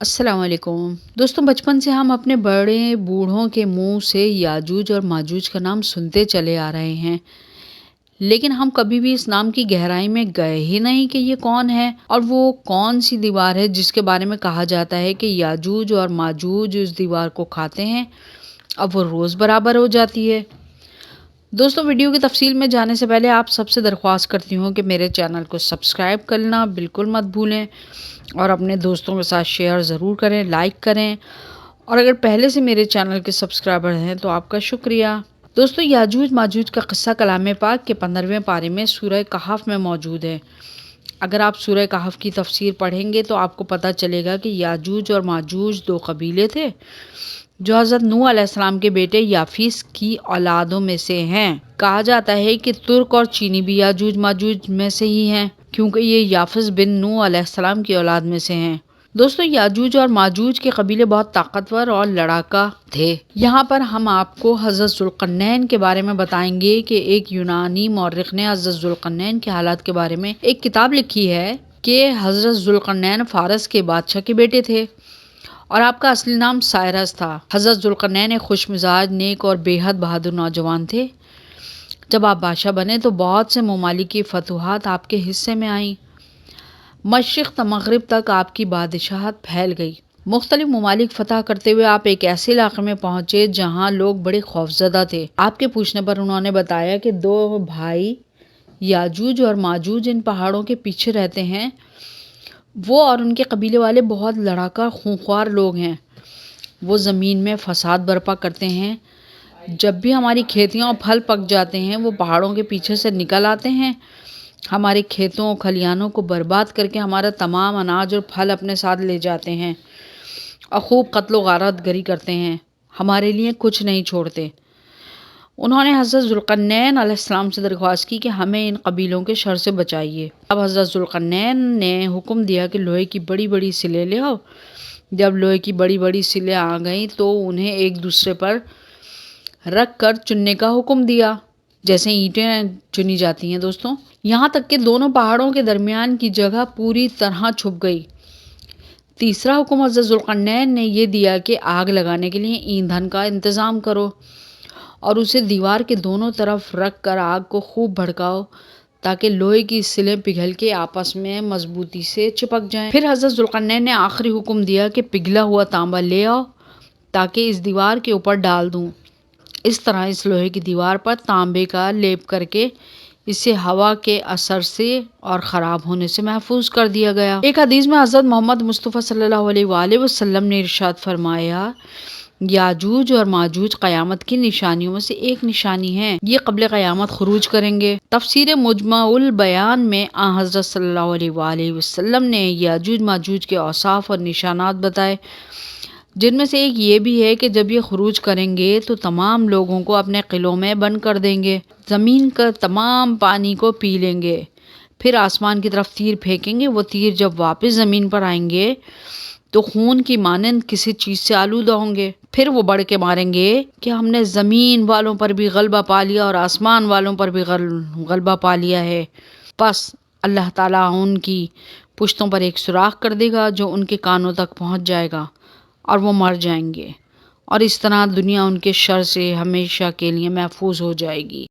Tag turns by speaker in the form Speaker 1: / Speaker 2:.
Speaker 1: السلام علیکم دوستوں، بچپن سے ہم اپنے بڑے بوڑھوں کے منہ سے یاجوج اور ماجوج کا نام سنتے چلے آ رہے ہیں، لیکن ہم کبھی بھی اس نام کی گہرائی میں گئے ہی نہیں کہ یہ کون ہے اور وہ کون سی دیوار ہے جس کے بارے میں کہا جاتا ہے کہ یاجوج اور ماجوج اس دیوار کو کھاتے ہیں اب وہ روز برابر ہو جاتی ہے۔ دوستوں، ویڈیو کی تفصیل میں جانے سے پہلے آپ سب سے درخواست کرتی ہوں کہ میرے چینل کو سبسکرائب کرنا بالکل مت بھولیں اور اپنے دوستوں کے ساتھ شیئر ضرور کریں، لائک کریں، اور اگر پہلے سے میرے چینل کے سبسکرائبر ہیں تو آپ کا شکریہ۔ دوستوں، یاجوج ماجوج کا قصہ کلام پاک کے 15ویں پارے میں سورہ کہف میں موجود ہے۔ اگر آپ سورہ کہف کی تفسیر پڑھیں گے تو آپ کو پتہ چلے گا کہ یاجوج اور ماجوج دو قبیلے تھے جو حضرت نوح علیہ السلام کے بیٹے یافیس کی اولادوں میں سے ہیں۔ کہا جاتا ہے کہ ترک اور چینی بھی یاجوج ماجوج میں سے ہی ہیں، کیونکہ یہ یافس بن نوح علیہ السلام کی اولاد میں سے ہیں۔ دوستوں، یاجوج اور ماجوج کے قبیلے بہت طاقتور اور لڑاکا تھے۔ یہاں پر ہم آپ کو حضرت ذوالقرنین کے بارے میں بتائیں گے کہ ایک یونانی مورخ نے حضرت ذوالقرنین کے حالات کے بارے میں ایک کتاب لکھی ہے کہ حضرت ذوالقرنین فارس کے بادشاہ کے بیٹے تھے اور آپ کا اصلی نام سائرس تھا۔ حضرت ذوالقرنین ایک خوش مزاج، نیک اور بے حد بہادر نوجوان تھے۔ جب آپ بادشاہ بنے تو بہت سے ممالک کی فتوحات آپ کے حصے میں آئیں۔ مشرق تا مغرب تک آپ کی بادشاہت پھیل گئی۔ مختلف ممالک فتح کرتے ہوئے آپ ایک ایسے علاقے میں پہنچے جہاں لوگ بڑے خوفزدہ تھے۔ آپ کے پوچھنے پر انہوں نے بتایا کہ دو بھائی یاجوج اور ماجوج ان پہاڑوں کے پیچھے رہتے ہیں۔ وہ اور ان کے قبیلے والے بہت لڑاکا خونخوار لوگ ہیں۔ وہ زمین میں فساد برپا کرتے ہیں۔ جب بھی ہماری کھیتیاں اور پھل پک جاتے ہیں وہ پہاڑوں کے پیچھے سے نکل آتے ہیں، ہمارے کھیتوں اور کھلیانوں کو برباد کر کے ہمارا تمام اناج اور پھل اپنے ساتھ لے جاتے ہیں اور خوب قتل و غارت گری کرتے ہیں، ہمارے لیے کچھ نہیں چھوڑتے۔ انہوں نے حضرت ذوالقرنین علیہ السلام سے درخواست کی کہ ہمیں ان قبیلوں کے شر سے بچائیے۔ اب حضرت ذوالقرنین نے حکم دیا کہ لوہے کی بڑی بڑی سلیں لے آؤ۔ جب لوہے کی بڑی بڑی سلیں آ گئیں تو انہیں ایک دوسرے پر رکھ کر چننے کا حکم دیا، جیسے اینٹیں چنی جاتی ہیں دوستوں۔ یہاں تک کہ دونوں پہاڑوں کے درمیان کی جگہ پوری طرح چھپ گئی۔ تیسرا حکم حضرت ذوالقرنین نے یہ دیا کہ آگ لگانے کے لیے ایندھن کا انتظام کرو اور اسے دیوار کے دونوں طرف رکھ کر آگ کو خوب بھڑکاؤ تاکہ لوہے کی سلیں پگھل کے آپس میں مضبوطی سے چپک جائیں۔ پھر حضرت ذوالقرنین نے آخری حکم دیا کہ پگھلا ہوا تانبا لے آؤ تاکہ اس دیوار کے اوپر ڈال دوں۔ اس طرح اس لوہے کی دیوار پر تانبے کا لیپ کر کے اسے ہوا کے اثر سے اور خراب ہونے سے محفوظ کر دیا گیا۔ ایک حدیث میں حضرت محمد مصطفیٰ صلی اللہ علیہ وآلہ وسلم نے ارشاد فرمایا، یاجوج اور ماجوج قیامت کی نشانیوں میں سے ایک نشانی ہے، یہ قبل قیامت خروج کریں گے۔ تفسیر مجمع البیان میں آن حضرت صلی اللہ علیہ وآلہ وسلم نے یاجوج ماجوج کے اوصاف اور نشانات بتائے، جن میں سے ایک یہ بھی ہے کہ جب یہ خروج کریں گے تو تمام لوگوں کو اپنے قلعوں میں بند کر دیں گے، زمین کا تمام پانی کو پی لیں گے، پھر آسمان کی طرف تیر پھینکیں گے۔ وہ تیر جب واپس زمین پر آئیں گے تو خون کی مانند کسی چیز سے آلودہ ہوں گے، پھر وہ بڑھ کے ماریں گے کہ ہم نے زمین والوں پر بھی غلبہ پا لیا اور آسمان والوں پر بھی غلبہ پا لیا ہے۔ پس اللہ تعالیٰ ان کی پشتوں پر ایک سوراخ کر دے گا جو ان کے کانوں تک پہنچ جائے گا اور وہ مر جائیں گے، اور اس طرح دنیا ان کے شر سے ہمیشہ کے لیے محفوظ ہو جائے گی۔